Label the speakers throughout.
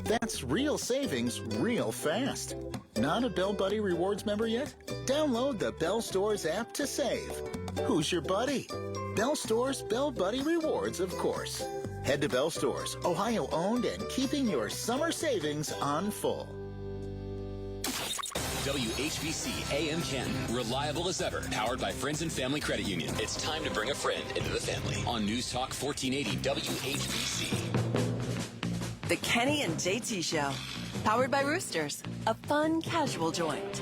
Speaker 1: That's real savings real fast. Not a Bell Buddy Rewards member yet? Download the Bell Stores app to save. Who's your buddy? Bell Stores Bell Buddy Rewards, of course. Head to Bell Stores, Ohio owned and keeping your summer savings on full.
Speaker 2: WHBC AM Canton, reliable as ever, powered by Friends and Family Credit Union. It's time to bring a friend into the family on News Talk 1480 WHBC.
Speaker 3: The Kenny and JT Show, powered by Roosters, a fun, casual joint.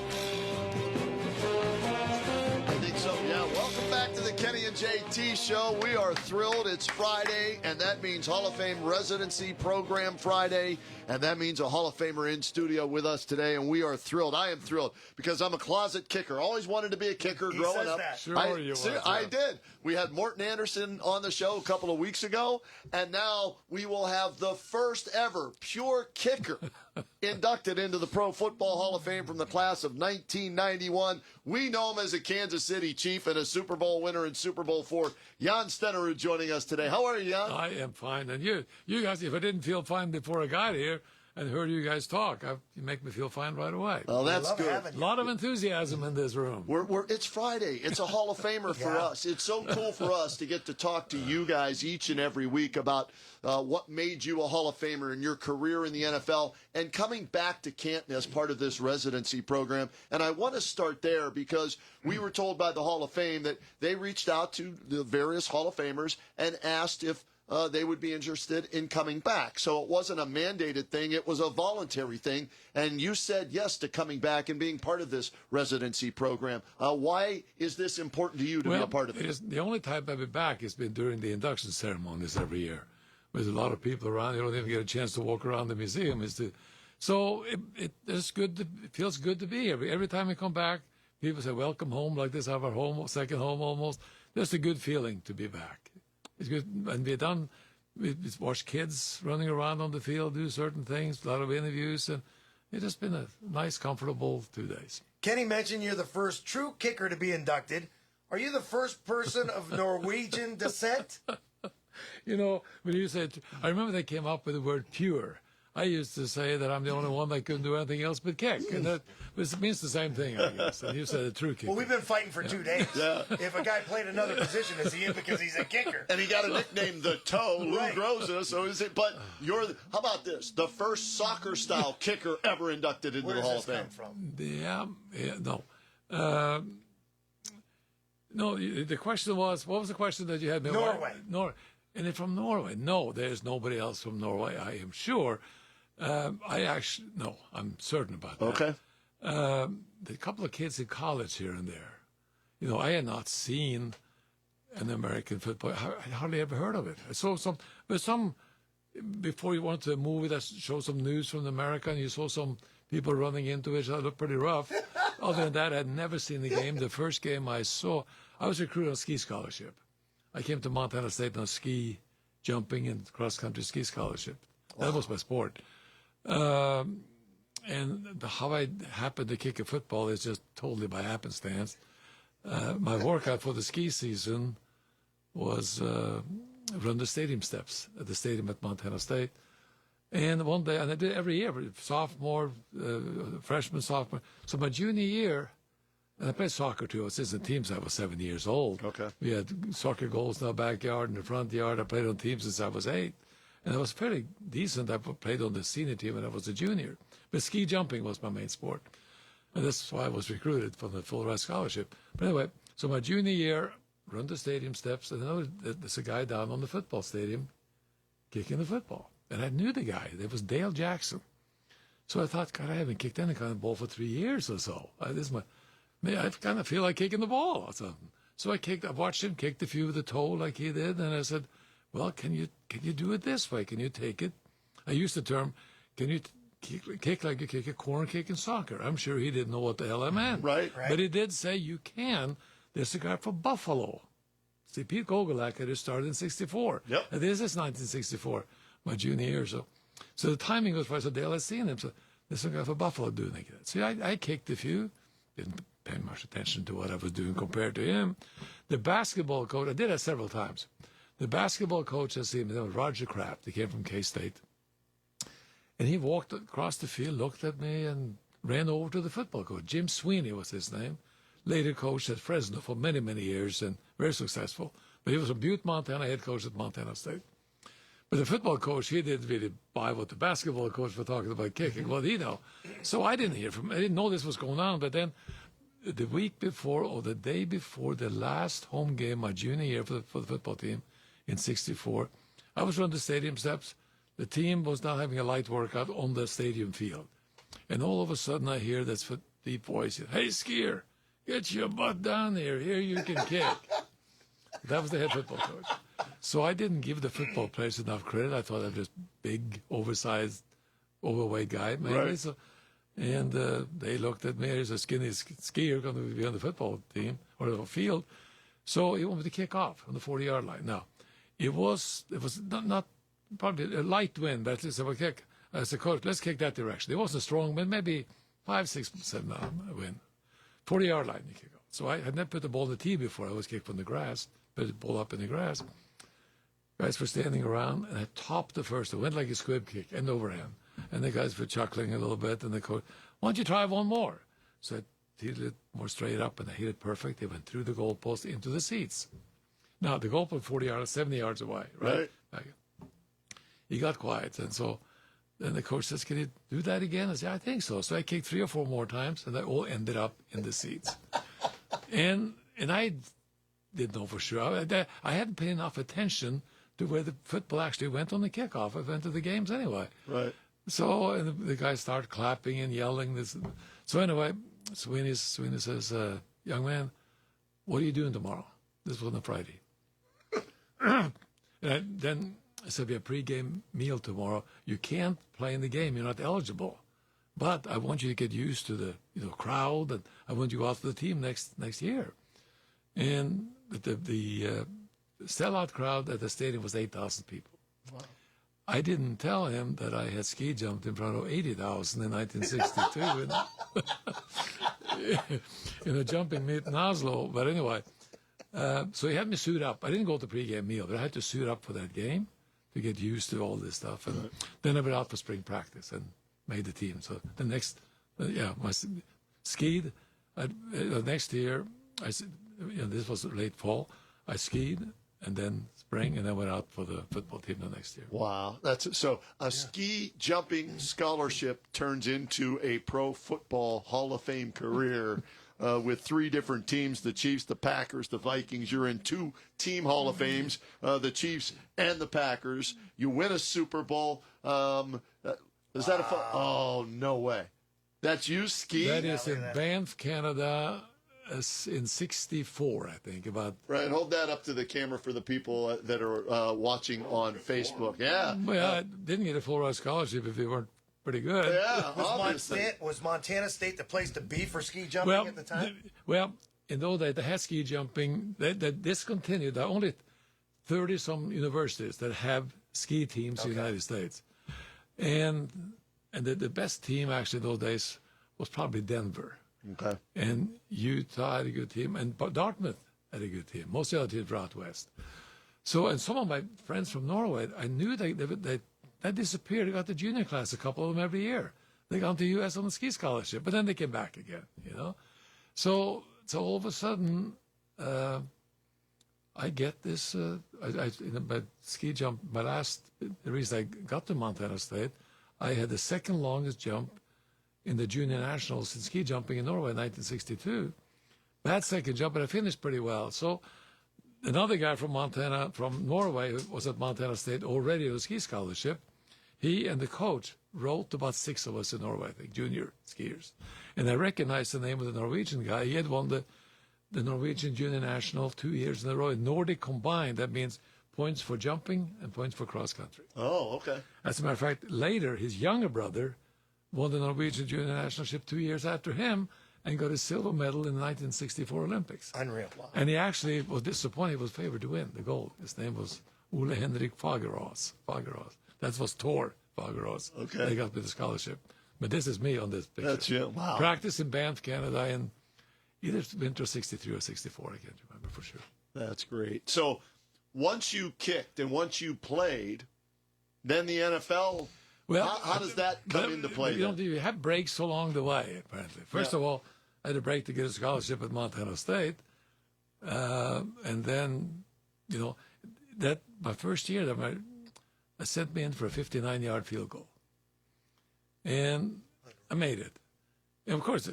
Speaker 4: I think so, yeah. Welcome back to the Kenny and JT Show. We are thrilled. It's Friday, and that means Hall of Fame Residency Program Friday, and that means a Hall of Famer in studio with us today, and we are thrilled. I am thrilled because I'm a closet kicker. Always wanted to be a kicker growing up.
Speaker 5: That. Sure
Speaker 4: I did. We had Morton Anderson on the show a couple of weeks ago, and now we will have the first ever pure kicker inducted into the Pro Football Hall of Fame from the class of 1991. We know him as a Kansas City Chief and a Super Bowl winner in Super Bowl IV. Jan Stenerud joining us today. How are you, Jan?
Speaker 5: I am fine. And you guys, if I didn't feel fine before I got here and heard you guys talk, you make me feel fine right away.
Speaker 4: Oh, that's good.
Speaker 5: A lot of enthusiasm in this room.
Speaker 4: It's Friday. It's a Hall of Famer for us. It's so cool for us to get to talk to you guys each and every week about what made you a Hall of Famer in your career in the NFL and coming back to Canton as part of this residency program. And I want to start there because we were told by the Hall of Fame that they reached out to the various Hall of Famers and asked if they would be interested in coming back. So it wasn't a mandated thing. It was a voluntary thing. And you said yes to coming back and being part of this residency program. Why is this important to you to be a part of it?
Speaker 5: The only time I've been back has been during the induction ceremonies every year. There's a lot of people around. You don't even get a chance to walk around the museum. So it feels good to be here. Every time we come back, people say, welcome home, like this, have our home, second home almost. That's a good feeling to be back. It's good. And we watch kids running around on the field, do certain things, a lot of interviews, and it's just been a nice, comfortable 2 days.
Speaker 6: Kenny mentioned you're the first true kicker to be inducted. Are you the first person of Norwegian descent?
Speaker 5: You know, when you said, I remember they came up with the word pure. I used to say that I'm the only one that couldn't do anything else but kick. And that means the same thing, I guess. And you said a true kicker.
Speaker 6: Well, we've been fighting for 2 days. Yeah. If a guy played another position, is he in because he's a kicker?
Speaker 4: And he got a nickname, the Toe, Lou
Speaker 6: Right.
Speaker 4: Groza. So is it? But how about this? The first soccer-style kicker ever inducted into
Speaker 6: Where
Speaker 4: the
Speaker 6: does
Speaker 4: Hall
Speaker 6: this
Speaker 4: of Fame.
Speaker 6: come from?
Speaker 5: No, the question was, what was the question that you had?
Speaker 6: Norway.
Speaker 5: And if from Norway? No, there's nobody else from Norway, I am sure. I'm certain about that.
Speaker 4: Okay.
Speaker 5: The couple of kids in college here and there. You know, I had not seen an American football. I hardly ever heard of it. I saw some before you went to a movie that showed some news from America, and you saw some people running into it. That looked pretty rough. Other than that, I had never seen the game. The first game I saw, I was recruited on a ski scholarship. I came to Montana State on a ski jumping and cross-country ski scholarship. That was my sport. And how I happened to kick a football is just totally by happenstance. My workout for the ski season was run the stadium steps at the stadium at Montana State. And one day, and I did it every year, sophomore, freshman, sophomore. So my junior year, and I played soccer too. Since the teams I was 7 years old. Okay. We had soccer goals in our backyard, in the front yard. I played on teams since I was 8. And I was fairly decent. I played on the senior team when I was a junior. But ski jumping was my main sport. And that's why I was recruited for the full ride scholarship. But anyway, so my junior year, run the stadium steps, and there's a guy down on the football stadium kicking the football. And I knew the guy. It was Dale Jackson. So I thought, God, I haven't kicked any kind of ball for 3 years or so. I kind of feel like kicking the ball or something. So I watched him kick the few with the toe like he did, and I said, well, can you do it this way? Can you take it? I used the term, can you kick like you kick a corner kick in soccer? I'm sure he didn't know what the hell I meant.
Speaker 4: Right.
Speaker 5: But he did say you can. There's a guy from Buffalo. See, Pete Gogolak had started in 64.
Speaker 4: Yep.
Speaker 5: And this is 1964, my junior year. So the timing was right. So Dale had seen him. So there's a guy from Buffalo doing it. So I kicked a few. Didn't pay much attention to what I was doing compared to him. The basketball coach, I did that several times. The basketball coach has seen him, Roger Kraft. He came from K-State. And he walked across the field, looked at me, and ran over to the football coach. Jim Sweeney was his name. Later coached at Fresno for many, many years and very successful. But he was from Butte, Montana, head coach at Montana State. But the football coach, he didn't really buy what the basketball coach was talking about kicking. Well, he know. So I didn't hear from him. I didn't know this was going on. But then the week before or the day before the last home game, my junior year for the football team in '64, I was running the stadium steps. The team was now having a light workout on the stadium field. And all of a sudden I hear this deep voice, "Hey, skier, get your butt down here. Here you can kick." That was the head football coach. So I didn't give the football players enough credit. I thought I was just big, oversized, overweight guy, maybe.
Speaker 4: Right.
Speaker 5: So, and they looked at me as a skinny skier going to be on the football team or the field. So he wanted me to kick off on the 40-yard line. Now, it was not probably a light wind, but I said, "Well, kick." I said, "Coach, let's kick that direction." It wasn't a strong wind, maybe 5, 6, 7 wind. 40-yard line, you kick off. So I had never put the ball in the tee before. I always kicked from the grass, put the ball up in the grass. Guys were standing around, and I topped the first. It went like a squib kick, end over end. And the guys were chuckling a little bit, and the coach, "Why don't you try one more?" So I hit it more straight up, and I hit it perfect. It went through the goalpost into the seats. Now, the goalpost 40 yards, 70 yards away, right? He got quiet, and so then the coach says, "Can you do that again?" I said, "I think so." So I kicked 3 or 4 more times, and they all ended up in the seats. And I didn't know for sure. I hadn't paid enough attention to where the football actually went on the kickoff. I went to the games anyway.
Speaker 4: Right.
Speaker 5: So and the guys started clapping and yelling. So anyway, Sweeney says, "Young man, what are you doing tomorrow?" This was on a Friday. And then I said, "We have a pre-game meal tomorrow. You can't play in the game. You're not eligible. But I want you to get used to the crowd, and I want you to go out for the team next year." And the sellout crowd at the stadium was 8,000 people. Wow. I didn't tell him that I had ski jumped in front of 80,000 in 1962 in a jumping meet in Oslo. But anyway, so he had me suit up. I didn't go to the pregame meal, but I had to suit up for that game to get used to all this stuff. And then I went out for spring practice and made the team. So the next, my skied. Next year, this was late fall. I skied, and then spring, and then went out for the football team the next year.
Speaker 4: Wow, so a ski jumping scholarship turns into a pro football Hall of Fame career with 3 different teams: the Chiefs, the Packers, the Vikings. You're in 2 team Hall of Fames, the Chiefs and the Packers. You win a Super Bowl. Is that a fun? Oh, no way! That's you skiing.
Speaker 5: That is in Banff, Canada. In '64, I think.
Speaker 4: Right, hold that up to the camera for the people that are watching on Facebook. Yeah.
Speaker 5: Well, I didn't get a full-ride scholarship if they weren't pretty good.
Speaker 4: Yeah, obviously.
Speaker 6: Was Montana State the place to be for ski jumping at the time?
Speaker 5: Well, in those days, they had ski jumping. They discontinued. There are only 30-some universities that have ski teams in the United States. And the best team, actually, in those days was probably Denver.
Speaker 4: Okay.
Speaker 5: And Utah had a good team, and Dartmouth had a good team. Most of the other teams were out west. So, and some of my friends from Norway, I knew they disappeared. They got the junior class, a couple of them every year. They got to the U.S. on a ski scholarship, but then they came back again, So all of a sudden, I get this. My ski jump, the reason I got to Montana State, I had the second longest jump in the junior nationals in ski jumping in Norway in 1962. Bad second jump, but I finished pretty well. So another guy from Norway, who was at Montana State already on a ski scholarship, he and the coach wrote about 6 of us in Norway, I think, junior skiers. And I recognized the name of the Norwegian guy. He had won the Norwegian junior national 2 years in a row in Nordic combined. That means points for jumping and points for cross country.
Speaker 4: Oh, okay.
Speaker 5: As a matter of fact, later, his younger brother won the Norwegian junior nationalship 2 years after him and got a silver medal in the 1964 Olympics.
Speaker 6: Unreal. Wow.
Speaker 5: And he actually was disappointed. He was favored to win the gold. His name was Ole Henrik Fagerås. That was Tor Fagerås.
Speaker 4: Okay.
Speaker 5: They got me the scholarship. But this is me on this picture.
Speaker 4: That's you. Wow.
Speaker 5: Practice in Banff, Canada in either winter 63 or 64. I can't remember for sure.
Speaker 4: That's great. So once you kicked and once you played, then the NFL
Speaker 5: Well,
Speaker 4: how does that come into play?
Speaker 5: You have breaks along the way, apparently. First of all, I had a break to get a scholarship at Montana State. And then, that my first year, I sent me in for a 59-yard field goal. And I made it. And of course,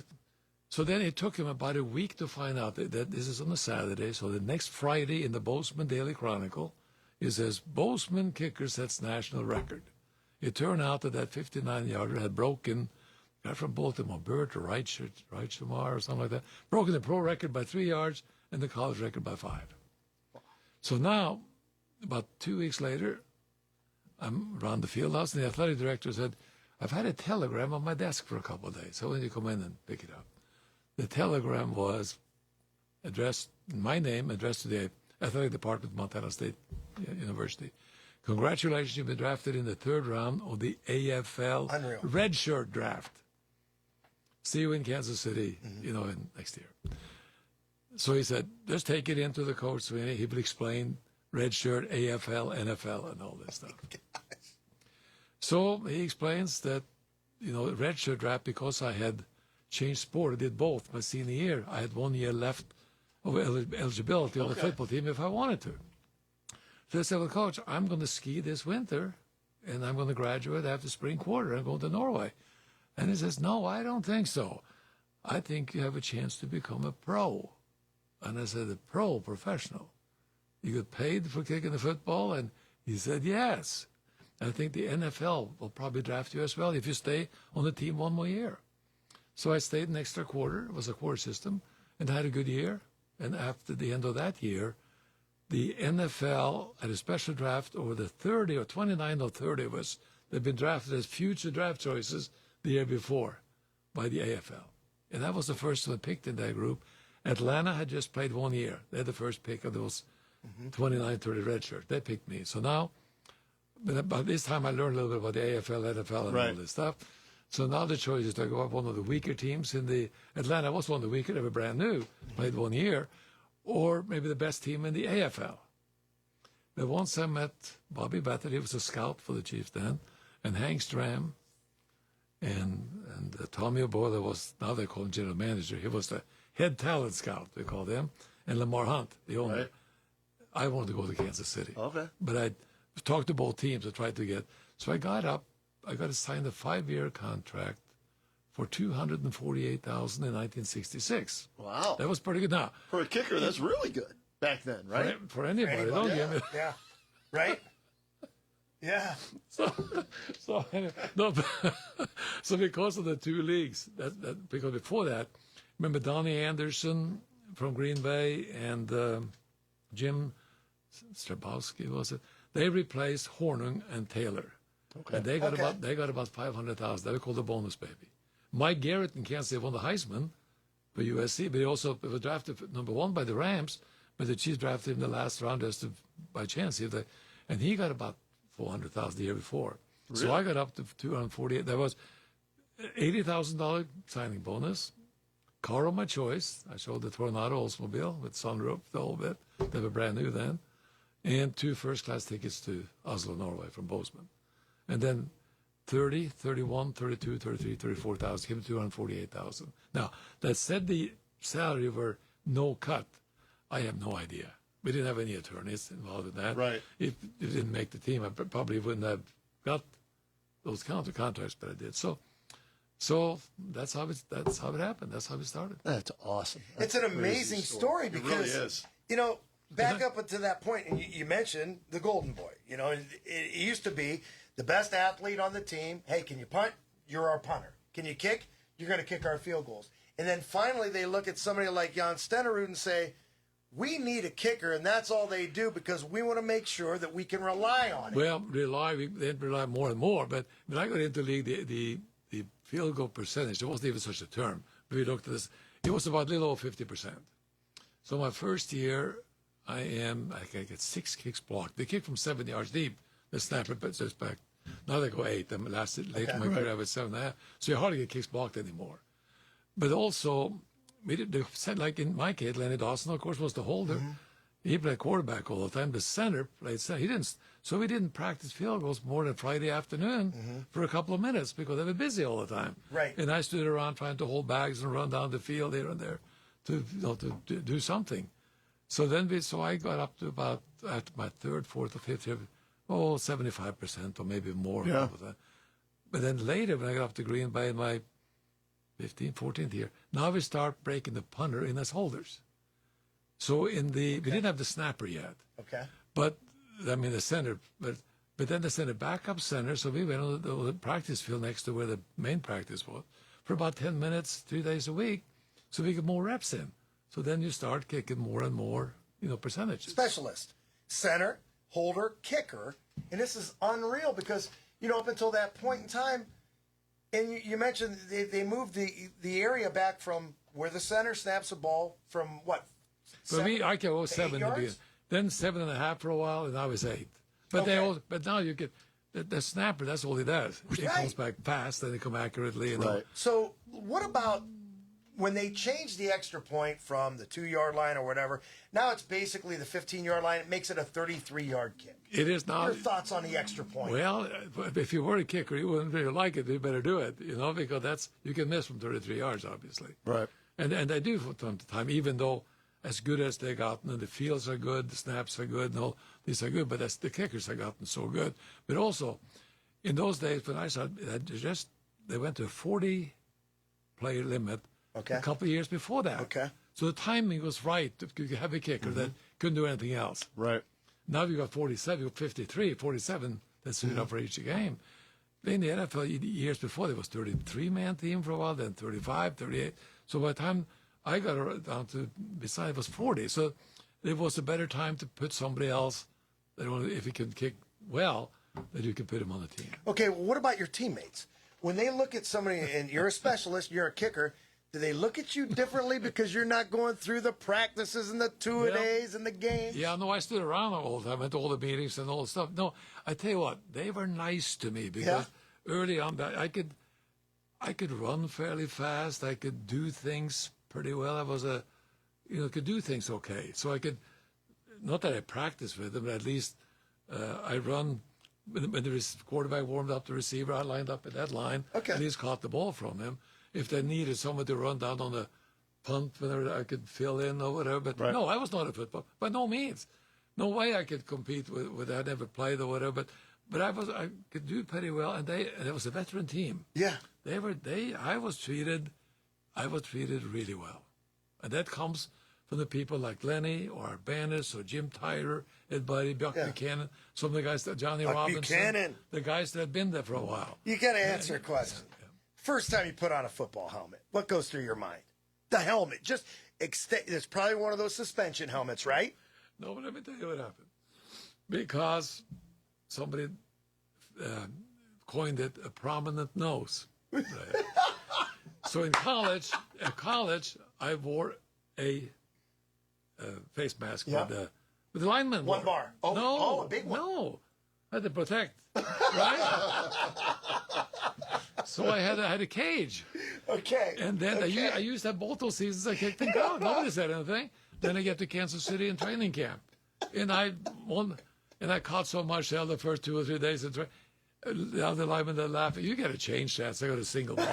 Speaker 5: so then it took him about a week to find out that this is on a Saturday. So the next Friday in the Bozeman Daily Chronicle, it says, Bozeman kicker sets national record. It turned out that 59-yarder had broken, guy from Baltimore, Burt or Reichamar or something like that, broken the pro record by 3 yards and the college record by 5. So now, about 2 weeks later, I'm around the field house, and the athletic director said, I've had a telegram on my desk for a couple of days, so when you come in and pick it up. The telegram was addressed, in my name, addressed to the athletic department of Montana State University. Congratulations, you've been drafted in the 3rd round of the AFL redshirt draft. See you in Kansas City, in next year. So he said, just take it into the coach. So he will explain redshirt, AFL, NFL, and all this stuff. So he explains that, redshirt draft, because I had changed sport, I did both my senior year. I had 1 year left of eligibility on the football team if I wanted to. So I said, well, Coach, I'm going to ski this winter, and I'm going to graduate after spring quarter. I'm going to Norway. And he says, no, I don't think so. I think you have a chance to become a pro. And I said, a professional? You get paid for kicking the football? And he said, yes. And I think the NFL will probably draft you as well if you stay on the team 1 more year. So I stayed an extra quarter. It was a quarter system, and had a good year. And after the end of that year, the NFL had a special draft over the 30 or 29 or 30 of us that had been drafted as future draft choices the year before by the AFL. And that was the first one picked in that group. Atlanta had just played 1 year. They had the first pick of those 29, 30 redshirts. They picked me. So now, but by this time I learned a little bit about the AFL, NFL, and all this stuff. So now the choice is to go up one of the weaker teams in the Atlanta was one of the weaker, they were brand new, played 1 year, or maybe the best team in the AFL. But once I met Bobby Battert, he was a scout for the Chiefs then, and Hank Stram, and Tommy O'Boyle was, now they call him general manager. He was the head talent scout, they called him, and Lamar Hunt, the owner.
Speaker 4: Right.
Speaker 5: I wanted to go to Kansas City.
Speaker 4: Okay.
Speaker 5: But I talked to both teams. I tried to get, so I got to sign a 5-year contract for $248,000 in 1966.
Speaker 4: Wow.
Speaker 5: That was pretty good. Now,
Speaker 4: for a kicker, that's really good back then, right?
Speaker 5: For anybody. Don't give me.
Speaker 6: Yeah. Right? Yeah.
Speaker 5: So anyway, no, so because of the 2 leagues, because before that, remember Donnie Anderson from Green Bay and Jim Strabowski, was it? They replaced Hornung and Taylor. Okay. And they got about $500,000. They were called the bonus baby. Mike Garrett in Kansas City won the Heisman for USC, but he also was drafted #1 by the Rams, but the Chiefs drafted him in the last round just by chance. And he got about $400,000 the year before. Really? So I got up to $248,000. That was $80,000 signing bonus. Car of my choice. I showed the Tornado Oldsmobile with sunroof, the whole bit. They were brand new then. And 2 first-class tickets to Oslo, Norway from Bozeman. And then 30, 31, 32, 33, 34,000, came to 248,000. Now, that said the salary were no cut. I have no idea. We didn't have any attorneys involved in that.
Speaker 4: Right.
Speaker 5: If it didn't make the team, I probably wouldn't have got those contracts, but I did. So that's how it happened. That's how it started.
Speaker 4: That's awesome.
Speaker 6: It's an amazing story because,
Speaker 4: it really is.
Speaker 6: Back up to that point, and you mentioned the Golden Boy. It used to be the best athlete on the team. Hey, can you punt? You're our punter. Can you kick? You're going to kick our field goals. And then finally they look at somebody like Jan Stenerud and say, we need a kicker, and that's all they do because we want to make sure that we can rely on it.
Speaker 5: Well, they rely more and more. But when I got into the league, the field goal percentage, there wasn't even such a term. We looked at this. It was about a little over 50%. So my first year, I get 6 kicks blocked. They kick from 7 yards deep. The snapper puts us back. Now they go 8. Then late in my career, I was 7.5. So you hardly get kicks blocked anymore. But also, they said, like in my case, Lenny Dawson, of course, was the holder. He played quarterback all the time. The center played center. He didn't. So we didn't practice field goals more than Friday afternoon for a couple of minutes because they were busy all the time.
Speaker 6: Right.
Speaker 5: And I stood around trying to hold bags and run down the field here and there to do something. So then so I got up to about at my third, fourth, or fifth year, 75% or maybe more.
Speaker 4: Yeah.
Speaker 5: Of that. But then later when I got up to Green Bay in my 15th, 14th year, now we start breaking the punter in his holders. So we didn't have the snapper yet.
Speaker 6: Okay.
Speaker 5: But I mean the center, but then they sent a backup center, so we went on the practice field next to where the main practice was for about 10 minutes, 3 days a week, so we get more reps in. So then you start kicking more and more, percentages.
Speaker 6: Specialist, center, holder, kicker, and this is unreal because up until that point in time, and you mentioned they moved the area back from where the center snaps the ball from what.
Speaker 5: But I can go 7 in the beginning. Then 7.5 for a while, and now it's 8. But but now you get the snapper. That's all he does. He comes back fast, and they come accurately.
Speaker 4: Right.
Speaker 6: So what about when they changed the extra point from the 2-yard line or whatever? Now it's basically the 15-yard line. It makes it a 33-yard kick.
Speaker 5: It is now.
Speaker 6: Your thoughts on the extra point?
Speaker 5: Well, if you were a kicker, you wouldn't really like it. You better do it, because you can miss from 33 yards, obviously.
Speaker 4: Right.
Speaker 5: And they do from time to time, even though as good as they gotten, and the fields are good, the snaps are good, and all these are good, but as the kickers have gotten so good. But also, in those days when I started, they went to a 40-player limit a couple of years before that.
Speaker 6: Okay.
Speaker 5: So the timing was right. You have a kicker that couldn't do anything else.
Speaker 4: Right.
Speaker 5: Now you got 47, you got 53, 47 that suited up for each game. In the NFL, years before, there was 33-man team for a while, then 35, 38. So by the time I got down to beside it was 40. So it was a better time to put somebody else that if he can kick well, that you can put him on the team.
Speaker 6: Okay, well, what about your teammates? When they look at somebody, and you're a specialist, you're a kicker, do they look at you differently because you're not going through the practices and the two-a-days and the games?
Speaker 5: Yeah, no, I stood around all the time, went to all the meetings and all the stuff. No, I tell you what, they were nice to me because early on I could run fairly fast. I could do things pretty well. I was could do things okay. So I could, not that I practiced with them, but at least I run. When the quarterback warmed up the receiver, I lined up at that line.
Speaker 6: Okay.
Speaker 5: At least caught the ball from him. If they needed someone to run down on the punt, whenever I could fill in or whatever. But no, I was not a football. By no means. No way I could compete with that. I never played or whatever. But I could do pretty well. And it was a veteran team.
Speaker 6: Yeah.
Speaker 5: I was treated really well. And that comes from the people like Lenny or Bannis or Jim Tyler, Ed Buddy, Buck Buchanan, some of the guys, Johnny Robinson,
Speaker 6: Buchanan.
Speaker 5: The guys that had been there for a while.
Speaker 6: You got to answer a question. First time you put on a football helmet, what goes through your mind? The helmet. It's probably one of those suspension helmets, right?
Speaker 5: No, but let me tell you what happened. Because somebody coined it a prominent nose. Right? So in college, I wore a face mask with the lineman.
Speaker 6: One bar. Oh, a big one.
Speaker 5: No, I had to protect. Right? So I had a cage.
Speaker 6: Okay.
Speaker 5: And then I used that both those seasons. I kicked them out. Nobody said anything. Then I get to Kansas City in training camp, and I caught so much hell the first 2 or 3 days. The other linemen that laughed. You got to change that. So I got a single ball.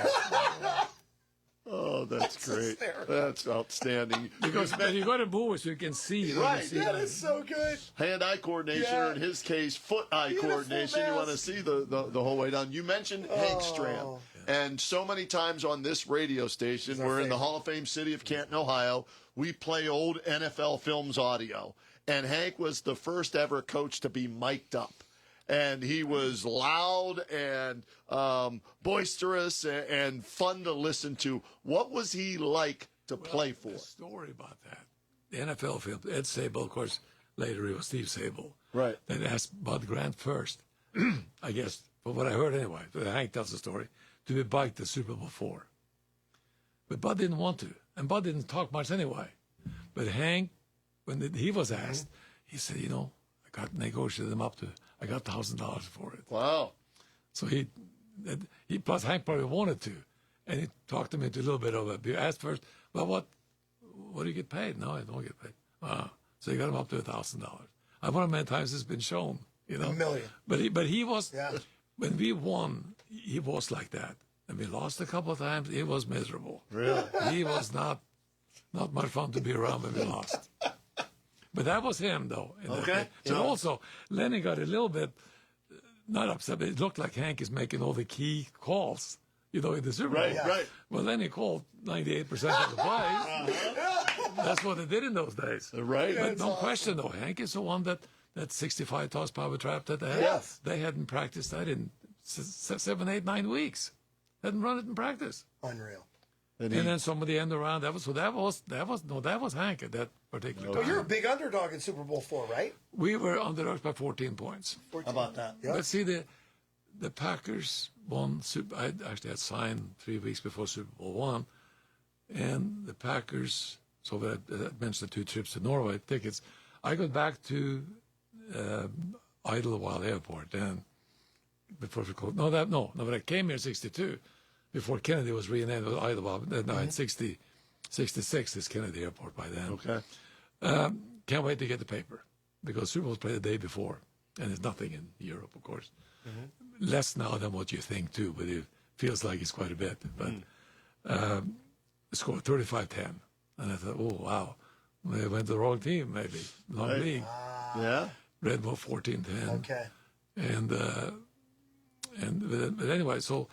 Speaker 4: Oh, that's great.
Speaker 6: hysterical.
Speaker 4: That's outstanding.
Speaker 5: Because you got to move it so you can see.
Speaker 6: Right. That is so good.
Speaker 4: Hand-eye coordination, or in his case, foot-eye coordination. You want to see the whole way down. You mentioned Hank Strand. And so many times on this radio station, we're in the Hall of Fame city of Canton, Ohio. We play old NFL films audio. And Hank was the first ever coach to be mic'd up. And he was loud and boisterous and fun to listen to. What was he like to play for?
Speaker 5: A story about that. The NFL film, Ed Sable, of course, later he was Steve Sable.
Speaker 4: Right.
Speaker 5: Then asked Bud Grant first, I guess, from what I heard anyway, Hank tells the story, to be biked to Super Bowl IV. But Bud didn't want to, and Bud didn't talk much anyway. But Hank, when he was asked, he said, I got negotiated them up to, I got $1,000 for it.
Speaker 4: Wow.
Speaker 5: So he plus Hank probably wanted to, and he talked him into a little bit of it. He asked first, well, what do you get paid? No, I don't get paid. So he got him up to $1,000. I wonder how many times it's been shown. You know,
Speaker 6: $1 million.
Speaker 5: But he was
Speaker 6: Yeah.
Speaker 5: when we won, he was like that. And we lost a couple of times. He was miserable.
Speaker 4: Really?
Speaker 5: He was not much fun to be around when we lost. But that was him, though. in that
Speaker 4: Okay.
Speaker 5: game. So
Speaker 4: Yeah.
Speaker 5: also, Lenny got a little bit not upset, but it looked like Hank is making all the key calls, in the Super Bowl.
Speaker 4: Right, right.
Speaker 5: Well, Lenny called 98% of the plays. That's what they did in those days.
Speaker 4: Right.
Speaker 5: But no question, though, Hank is the one that 65 toss power trap that they had.
Speaker 4: Yes.
Speaker 5: They hadn't practiced that in 7, 8, 9 weeks. Hadn't run it in practice.
Speaker 6: Unreal.
Speaker 4: And
Speaker 5: And then some of the end around, that was Hank at that particular
Speaker 6: Well,
Speaker 5: time.
Speaker 6: you're a big underdog in Super Bowl IV, right?
Speaker 5: We were underdogs by 14 points.
Speaker 4: how about that?
Speaker 6: Yeah.
Speaker 5: But see, the Packers won. I actually had signed 3 weeks before Super Bowl I, and the Packers. So I mentioned the 2 trips to Norway tickets. I got back to Idlewild Airport then before we called. But I came here in '62 before Kennedy was renamed as Idlewild. No, in 66 is Kennedy Airport by then.
Speaker 4: Okay.
Speaker 5: Can't wait to get the paper because Super Bowl played the day before, and there's nothing in Europe, of course. Less now than what you think too, but it feels like it's quite a bit. But scored 35-10, and I thought, oh wow, they went to the wrong team maybe, wrong
Speaker 4: Right.
Speaker 5: league.
Speaker 4: Yeah.
Speaker 5: Redmore 14-10.
Speaker 6: Okay.
Speaker 5: But anyway, so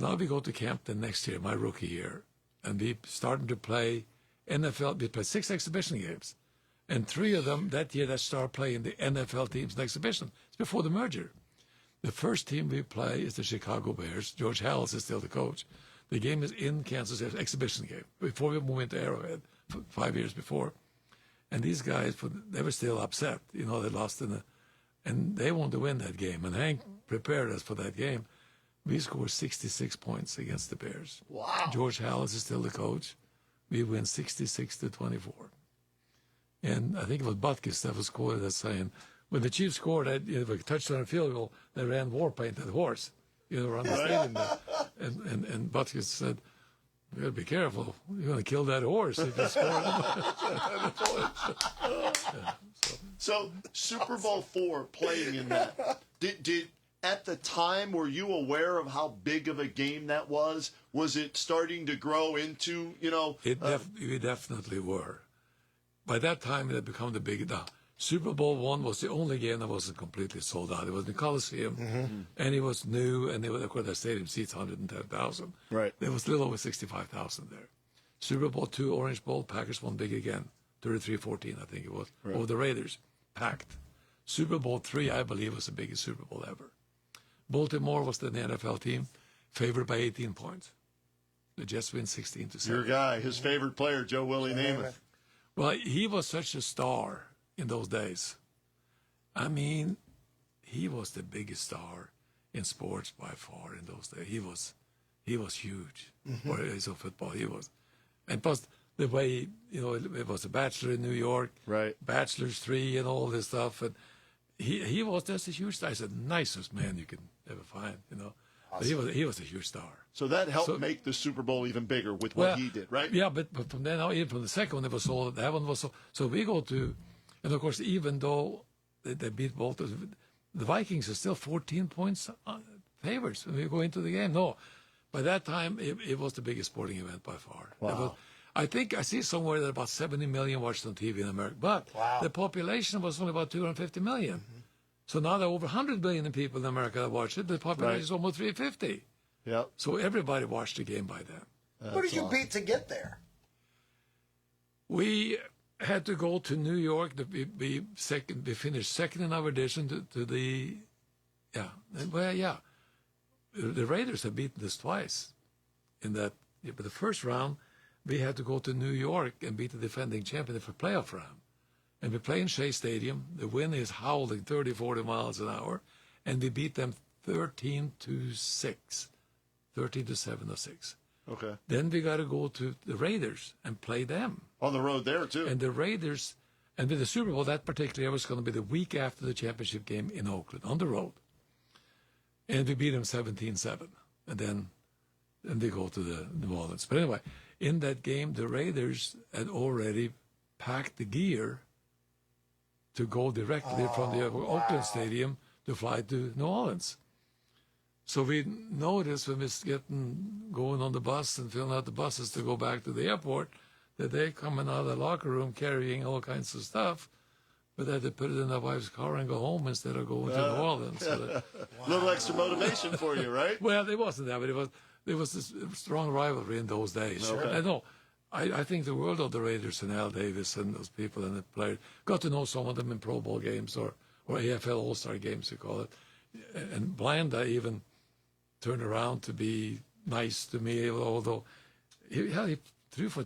Speaker 5: now we go to Canton next year, my rookie year, and we starting to play NFL. We play 6 exhibition games, and 3 of them that year that start playing the NFL teams in exhibition. It's before the merger. The first team we play is the Chicago Bears. George Hallis is still the coach. The game is in Kansas City, exhibition game, before we move into Arrowhead 5 years before. And these guys, they were still upset. They lost and they wanted to win that game. And Hank prepared us for that game. We scored 66 points against the Bears.
Speaker 4: Wow.
Speaker 5: George Hallis is still the coach. We win 66-24. And I think it was Butkus that was quoted as saying, when the Chiefs scored a touchdown and field goal, they ran war paint that horse, around the stadium there. And Butkus said, you got to be careful. You're going to kill that horse if you score.
Speaker 4: So Super Bowl IV playing in that. Did at the time were you aware of how big of a game that was? Was it starting to grow into
Speaker 5: We definitely were. By that time, it had become the big. Super Bowl I was the only game that wasn't completely sold out. It was in the Coliseum, and it was new, and of course, that stadium seats 110,000.
Speaker 4: Right.
Speaker 5: There was a little over 65,000 there. Super Bowl II, Orange Bowl, Packers won big again, 33-14, I think it was, over the Raiders, packed. Super Bowl III, I believe, was the biggest Super Bowl ever. Baltimore was the NFL team, favored by 18 points. The Jets win 16-7.
Speaker 4: Your guy, his favorite player, Joe Willie Namath.
Speaker 5: Well, he was such a star in those days. I mean, he was the biggest star in sports by far in those days. He was huge for his football. He was, and plus the way it was a Bachelor in New York,
Speaker 4: Right.
Speaker 5: Bachelors 3 and all this stuff, and he was just a huge star. He's the nicest man you can ever find. But he was a huge star.
Speaker 4: So that helped make the Super Bowl even bigger with what he did, right?
Speaker 5: Yeah, but from then on, even from the second one, it was sold. That one was sold. So we go to, and of course, even though they beat Baltimore, the Vikings are still 14 points favorites when we go into the game. No, by that time, it was the biggest sporting event by far.
Speaker 4: Wow.
Speaker 5: I think I see somewhere that about 70 million watched on TV in America, but the population was only about 250 million. So now there are over 100 million people in America that watch it. The population is almost 350.
Speaker 4: Yep.
Speaker 5: So everybody watched the game by then.
Speaker 6: Who did you beat to get there?
Speaker 5: We had to go to New York. We finished second in our edition to the, The Raiders have beaten us twice. In that, but the first round, we had to go to New York and beat the defending champion for playoff round. And we play in Shea Stadium. The wind is howling 30, 40 miles an hour, and we beat them 13-6, 13-7 or 6.
Speaker 4: Okay.
Speaker 5: Then we got to go to the Raiders and play them.
Speaker 4: On the road there, too.
Speaker 5: And the Raiders, and with the Super Bowl, that particular year was going to be the week after the championship game in Oakland, on the road. And we beat them 17-7. And then they go to the New Orleans. But anyway, in that game, the Raiders had already packed the gear to go directly from the Oakland Stadium to fly to New Orleans. So we noticed when we was going on the bus and filling out the buses to go back to the airport, that they coming out of the locker room carrying all kinds of stuff, but they had to put it in their wife's car and go home instead of going to New Orleans. So that,
Speaker 4: A little extra motivation for you, right?
Speaker 5: well, it wasn't that, but there was this strong rivalry in those days.
Speaker 4: Okay.
Speaker 5: I know. I think the world of the Raiders and Al Davis and those people and the players got to know some of them in Pro Bowl games or AFL All-Star games, you call it. And Blanda even turned around to be nice to me, although he threw for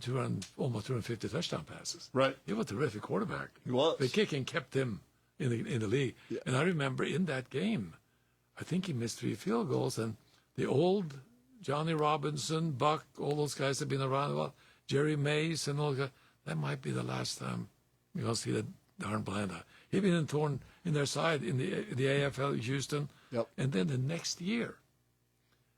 Speaker 5: almost 250 touchdown passes.
Speaker 4: Right.
Speaker 5: He was a terrific quarterback.
Speaker 4: He was.
Speaker 5: The kicking kept him in the league.
Speaker 4: Yeah.
Speaker 5: And I remember in that game, I think he missed 3 field goals, and the old Johnny Robinson, Buck, all those guys have been around a lot. Jerry Mays and all that. That might be the last time you're going to see that darn Blanda. He'd been torn in their side in the AFL Houston.
Speaker 4: Yep.
Speaker 5: And then the next year,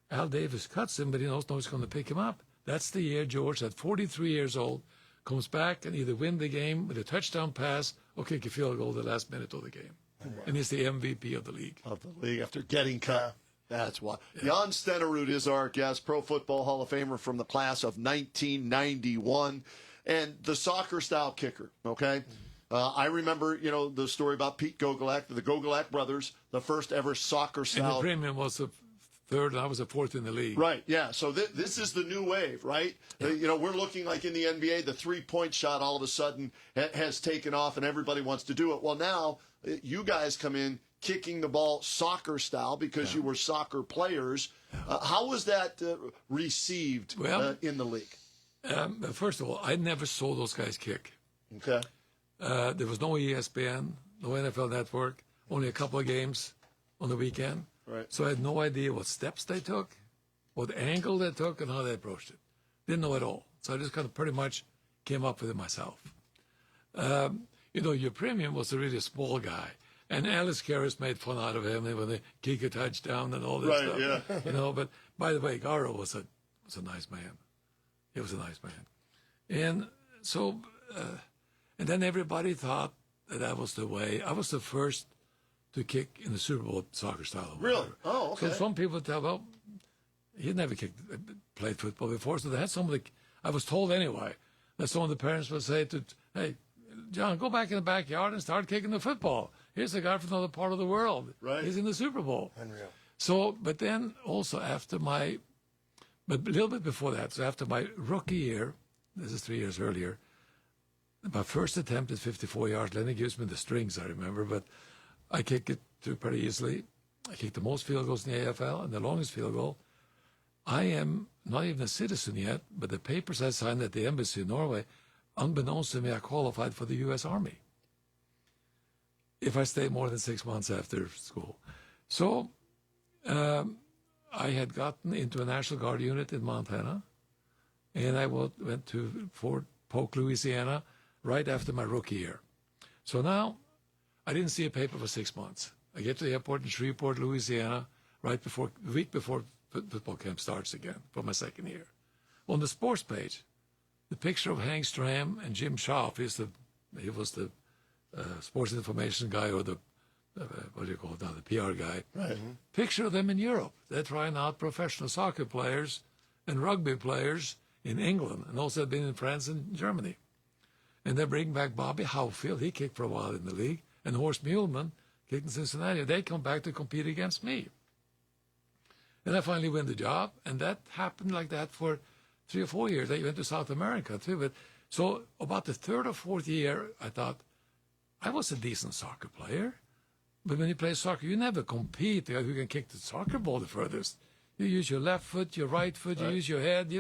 Speaker 5: Al Davis cuts him, but he knows he's going to pick him up. That's the year George, at 43 years old, comes back and either win the game with a touchdown pass or kick a field goal the last minute of the game. Wow. And he's the MVP of the league.
Speaker 4: Of the league after getting cut. That's why. Jan Stenerud is our guest, Pro Football Hall of Famer from the class of 1991, and the soccer-style kicker, okay? I remember, the story about Pete Gogolak, the Gogolak brothers, the first ever soccer-style.
Speaker 5: And the premium was the third, and I was the fourth in the league.
Speaker 4: Right, yeah. So this is the new wave, right?
Speaker 5: Yeah.
Speaker 4: We're looking like in the NBA, the three-point shot all of a sudden has taken off, and everybody wants to do it. Well, now you guys come in kicking the ball soccer style because you were soccer players. How was that received in the league?
Speaker 5: First of all, I never saw those guys kick.
Speaker 4: Okay.
Speaker 5: There was no ESPN, no NFL Network, only a couple of games on the weekend.
Speaker 4: Right.
Speaker 5: So I had no idea what steps they took, what angle they took, and how they approached it. Didn't know at all. So I just kind of pretty much came up with it myself. Your premium was a really small guy. And Alice Karras made fun out of him when they kick a touchdown and all this stuff.
Speaker 4: Right, yeah.
Speaker 5: But by the way, Garo was a nice man. He was a nice man. And so, and then everybody thought that was the way. I was the first to kick in the Super Bowl soccer style.
Speaker 4: Really? Oh, okay.
Speaker 5: So some people tell, well, he never played football before. So they had I was told anyway, that some of the parents would say hey, John, go back in the backyard and start kicking the football. Here's a guy from another part of the world.
Speaker 4: Right.
Speaker 5: He's in the Super Bowl.
Speaker 6: Unreal.
Speaker 5: So, but then also but a little bit before that, so after my rookie year, this is 3 years earlier, my first attempt at 54 yards, Lenny gives me the strings, I remember, but I kicked it through pretty easily. I kicked the most field goals in the AFL and the longest field goal. I am not even a citizen yet, but the papers I signed at the embassy in Norway, unbeknownst to me, I qualified for the U.S. Army if I stayed more than 6 months after school. So I had gotten into a National Guard unit in Montana, and I went to Fort Polk, Louisiana, right after my rookie year. So now I didn't see a paper for 6 months. I get to the airport in Shreveport, Louisiana, the week before football camp starts again for my second year. On the sports page, the picture of Hank Stram and Jim Schaaf, he was the sports information guy, or the what do you call it now, the PR guy.
Speaker 4: Right.
Speaker 5: Picture of them in Europe. They're trying out professional soccer players and rugby players in England, and also had been in France and Germany. And they bring back Bobby Howfield. He kicked for a while in the league. And Horst Muhlmann kicked in Cincinnati. They come back to compete against me. And I finally win the job, and that happened like that for 3 or 4 years. I went to South America too. But so about the third or fourth year, I thought, I was a decent soccer player. But when you play soccer, you never compete who can kick the soccer ball the furthest. You use your left foot, your right foot, you use your head,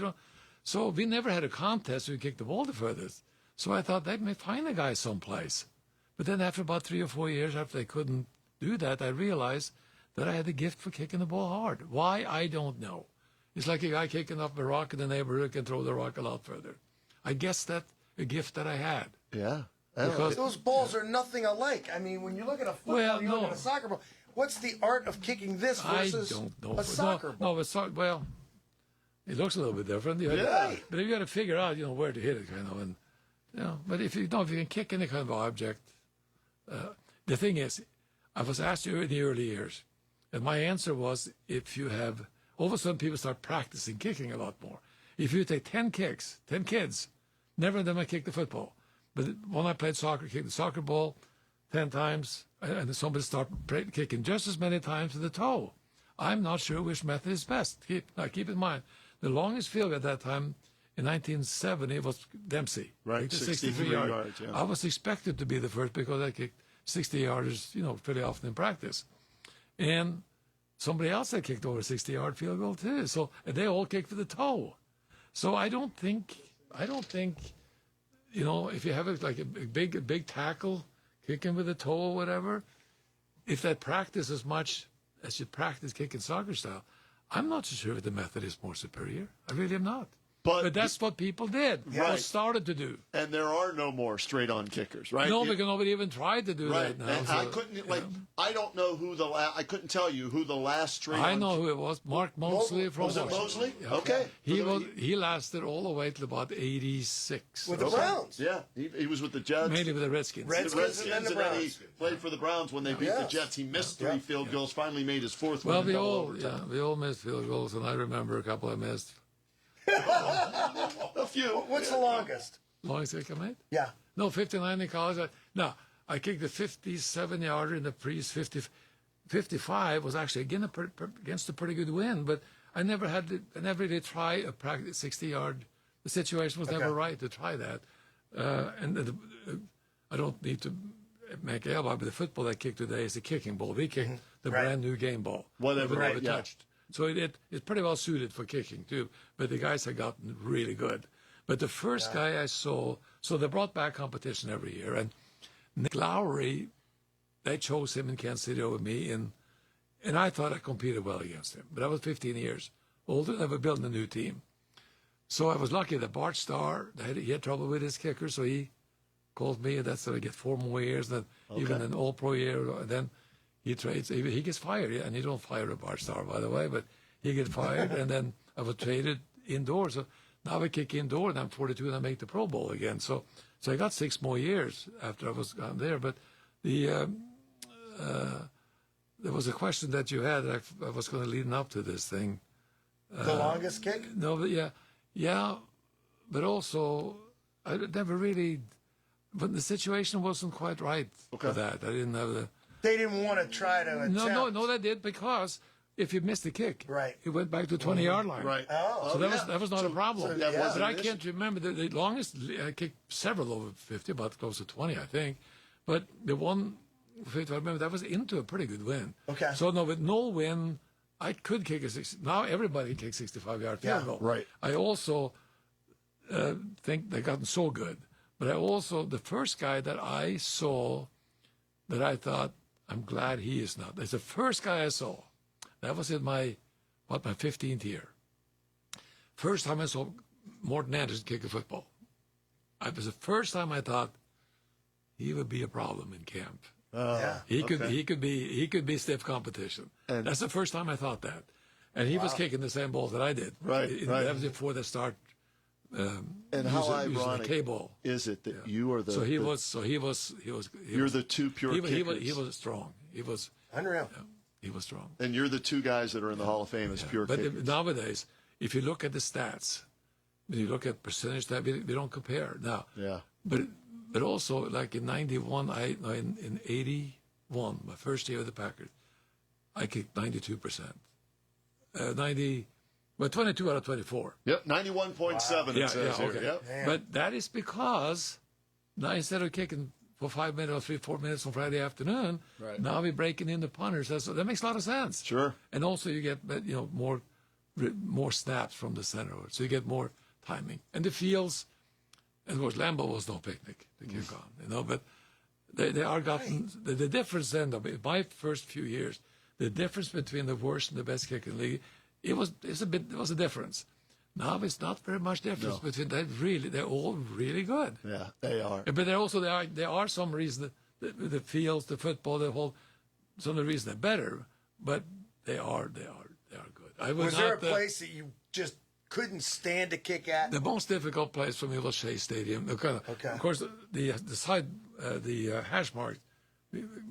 Speaker 5: So we never had a contest who kicked the ball the furthest. So I thought they may find a guy someplace. But then after about 3 or 4 years, after they couldn't do that, I realized that I had a gift for kicking the ball hard. Why? I don't know. It's like a guy kicking up a rock in the neighborhood can throw the rock a lot further. I guess that's a gift that I had.
Speaker 4: Yeah.
Speaker 5: Because
Speaker 6: those balls are nothing alike. I mean, when you look at a football, you look at a soccer ball. What's the art of kicking this versus a soccer ball?
Speaker 5: Well, it looks a little bit different. But you got to figure out, where to hit it, and but if you can kick any kind of object, The thing is, I was asked in the early years, and my answer was, if you have, all of a sudden people start practicing kicking a lot more. If you take 10 kicks, 10 kids, never of them I kicked the football. But when I played soccer, kicked the soccer ball 10 times, and somebody start kicking just as many times to the toe. I'm not sure which method is best. Keep in mind, the longest field goal at that time in 1970 was Dempsey.
Speaker 4: Right,
Speaker 5: Kicked a
Speaker 4: 63 yards, yeah.
Speaker 5: I was expected to be the first because I kicked 60 yarders, fairly often in practice. And somebody else had kicked over a 60-yard field goal too. So and they all kicked for the toe. So I don't think, if you have a big tackle kicking with the toe or whatever, if that practice as much as you practice kicking soccer style, I'm not so sure if the method is more superior. I really am not. But that's what people did.
Speaker 4: Right.
Speaker 5: Or started to do.
Speaker 4: And there are no more straight-on kickers, right?
Speaker 5: No, because nobody even tried to do
Speaker 4: Right.
Speaker 5: that now.
Speaker 4: And I couldn't, I don't know who I couldn't tell you who the last straight-on.
Speaker 5: I know who it was. Mark Mosley from
Speaker 4: Was it
Speaker 5: Washington.
Speaker 4: Mosley? Okay.
Speaker 5: He lasted all the way till about 86.
Speaker 6: With the Browns.
Speaker 4: Yeah, he was with the Jets.
Speaker 5: Mainly with the Redskins.
Speaker 6: Redskins and then the
Speaker 4: then he
Speaker 6: Browns.
Speaker 4: played for the Browns when they beat the Jets. He missed 3 field goals, finally made his 4th
Speaker 5: Well,
Speaker 4: one.
Speaker 5: we all missed field goals, and I remember a couple I missed.
Speaker 4: A few.
Speaker 6: What's the longest?
Speaker 5: Longest kick I made?
Speaker 6: Yeah.
Speaker 5: No, 59 in college. I kicked the 57-yarder in the Priest. 55 was actually against a pretty good win, but I never really try a practice 60-yard. The situation was never right to try that. I don't need to make it up, but the football I kick today is a kicking ball. We kick the brand new game ball.
Speaker 4: Whatever,
Speaker 5: Never
Speaker 4: yeah.
Speaker 5: touched. So it's pretty well suited for kicking too. But the guys have gotten really good. But the first guy I saw, so they brought back competition every year, and Nick Lowry, they chose him in Kansas City over me, and I thought I competed well against him. But I was 15 years older, they were building a new team. So I was lucky that Bart Starr, he had trouble with his kicker, so he called me, and that's how I get 4 more years, and even an all-pro year, and then he trades. He gets fired, and you don't fire a Bart Starr, by the way, but he gets fired, and then I was traded indoors. So now I kick indoor, and I'm 42, and I make the Pro Bowl again. So I got 6 more years after I was gone there. But there was a question that you had that I was going to lead up to this thing.
Speaker 6: The longest kick?
Speaker 5: No, but yeah, but also I never really. But the situation wasn't quite right for that. I didn't have the.
Speaker 6: They didn't want to try to attempt.
Speaker 5: No, they did, because if you missed the kick,
Speaker 6: Right.
Speaker 5: it went back to the 20-yard line.
Speaker 4: Right.
Speaker 6: Oh.
Speaker 5: So that was not a problem.
Speaker 4: that wasn't
Speaker 5: But I
Speaker 4: an
Speaker 5: can't remember. The longest, I kicked several over 50, about close to 20, I think. But the one, 50, I remember, that was into a pretty good win.
Speaker 6: Okay.
Speaker 5: So with no win, I could kick a 60. Now everybody kicks 65-yard field goal.
Speaker 4: Right.
Speaker 5: I also think they've gotten so good. But I also, the first guy that I saw that I thought, I'm glad he is not. That's the first guy I saw. That was in my 15th year. First time I saw Morton Anderson kick a football. It was the first time I thought he would be a problem in camp. He could be stiff competition.
Speaker 4: And
Speaker 5: that's the first time I thought that. And he was kicking the same ball that I did.
Speaker 4: Right.
Speaker 5: That was before they start.
Speaker 4: And how
Speaker 5: using
Speaker 4: ironic
Speaker 5: the K-ball.
Speaker 4: is it that you are the?
Speaker 5: He was.
Speaker 4: You're the 2 pure kickers.
Speaker 5: He was strong. He was
Speaker 6: Unreal.
Speaker 5: He was strong.
Speaker 4: And you're the 2 guys that are in the Hall of Fame as pure
Speaker 5: But
Speaker 4: kickers.
Speaker 5: nowadays, if you look at the stats, when you look at percentage, that we don't compare now.
Speaker 4: Yeah.
Speaker 5: But also, like in '91, in '81, my first year with the Packers, I kicked 92%. 22 out of 24.
Speaker 4: Yep, 91.7 it says here.
Speaker 5: Okay.
Speaker 4: Yep.
Speaker 5: But that is because now instead of kicking for 5 minutes or 3-4 minutes on Friday afternoon, now we're breaking in the punters. That makes a lot of sense.
Speaker 4: Sure.
Speaker 5: And also you get more snaps from the center, so you get more timing. And the fields, and of course Lambeau was no picnic to kick on, but they are gotten the difference then. In my first few years, the difference between the worst and the best kicker in the league, it was a difference. Now it's not very much difference between they're all really good.
Speaker 4: Yeah, they are.
Speaker 5: But there are some reasons the fields, the football, some of the reasons they're better, but they are good.
Speaker 6: Was there a place that you just couldn't stand to kick at?
Speaker 5: The most difficult place for me was Shea Stadium. Of course, the side, the hash mark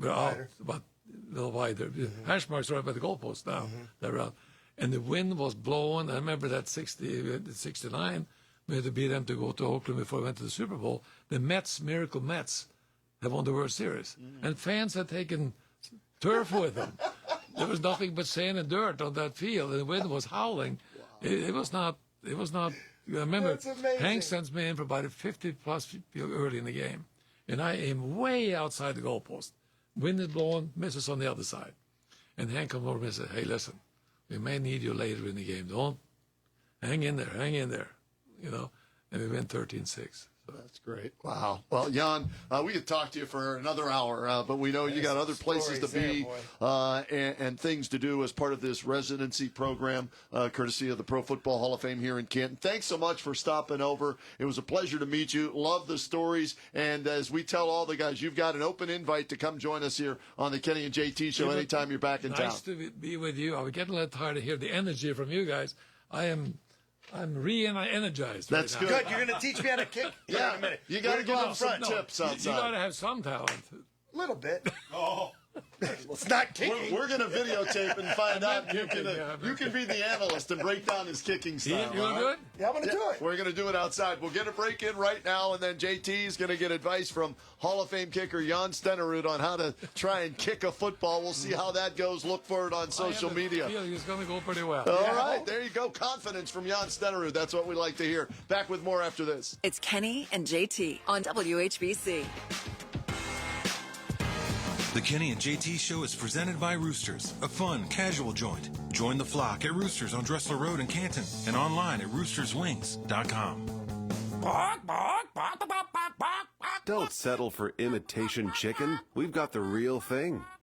Speaker 5: We're out about a little wider. Hash marks right by the goalpost now. That round. And the wind was blowing. I remember that 69. We had to beat them to go to Oakland before we went to the Super Bowl. The Mets, Miracle Mets, have won the World Series. And fans had taken turf with them. There was nothing but sand and dirt on that field, and the wind was howling. It was not. I remember Hank sends me in for about 50-plus feet early in the game, and I aim way outside the goalpost. Wind is blowing, misses on the other side. And Hank comes over and said, "Hey, listen, we may need you later in the game. Don't hang in there, you know." And we win 13-6.
Speaker 4: That's great. Wow. Well, Jan, we could talk to you for another hour, but we know you got other places to be and things to do as part of this residency program, courtesy of the Pro Football Hall of Fame here in Canton. Thanks so much for stopping over. It was a pleasure to meet you. Love the stories. And as we tell all the guys, you've got an open invite to come join us here on the Kenny and JT Show anytime you're back in town.
Speaker 5: Nice to be with you. I was getting a little tired to hear the energy from you guys. I'm re-energized.
Speaker 4: That's
Speaker 5: right now.
Speaker 6: Good. You're going to teach me how to kick?
Speaker 4: Yeah,
Speaker 6: in a minute.
Speaker 4: you got to
Speaker 6: We're
Speaker 4: give
Speaker 6: gonna
Speaker 4: them some
Speaker 6: front.
Speaker 4: tips outside.
Speaker 5: You got to have some talent.
Speaker 6: A little bit. It's not kicking.
Speaker 4: We're going to videotape and find out. You can be the analyst and break down his kicking style.
Speaker 5: You want to do it?
Speaker 6: Yeah, I'm going to do it.
Speaker 4: We're going to do it outside. We'll get a break in right now, and then JT is going to get advice from Hall of Fame kicker Jan Stenerud on how to try and kick a football. We'll see how that goes. Look for it on social media.
Speaker 5: I feel it's going to go pretty well.
Speaker 4: All right, there you go. Confidence from Jan Stenerud. That's what we like to hear. Back with more after this.
Speaker 3: It's Kenny and JT on WHBC.
Speaker 7: The Kenny and JT Show is presented by Roosters, a fun, casual joint. Join the flock at Roosters on Dressler Road in Canton and online at roosterswings.com.
Speaker 8: Don't settle for imitation chicken. We've got the real thing.